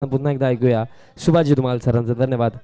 पुन्हा एकदा ऐकूया सुभाजी धुमाल सरांचं. धन्यवाद.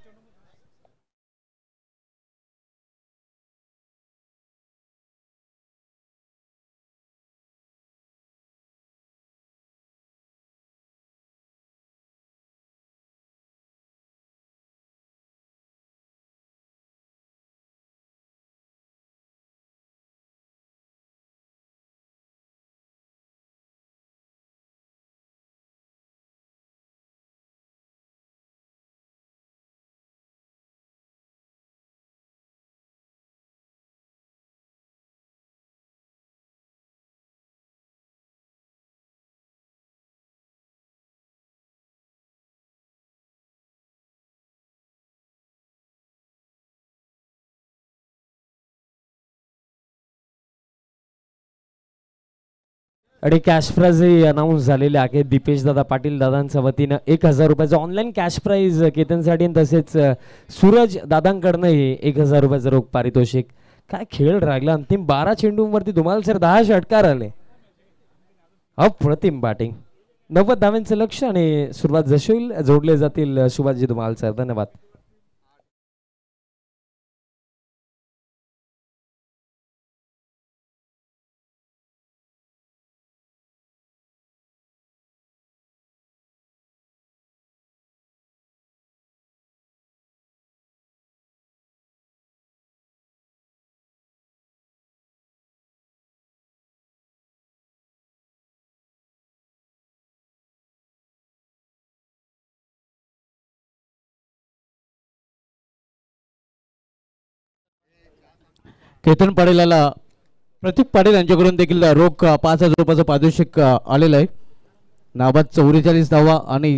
आणि कॅश प्राइज अनाऊन्स झालेले आहे दीपेश दादा पाटील दादांच्या वतीनं 1000 रुपयाचं ऑनलाईन कॅश प्राइज केतनसाठी, तसेच सूरज दादांकडनं हे 1000 रुपयाचं रोख पारितोषिक. काय खेळ राहिला, अंतिम 12 चेंडूंवरती धुमाल सर 10 षटकार आले. अप्रतिम बॅटिंग, 90 धाव्यांचं लक्ष आणि सुरुवात जशी होईल जोडले जातील सुभाजी धुमाल सर. धन्यवाद. केतन पाटील याला प्रतीक पाटील यांच्याकडून देखील रोख 5000 रुपयाचं पारितोषिक आलेलं आहे. नाबाद 44 धावा आणि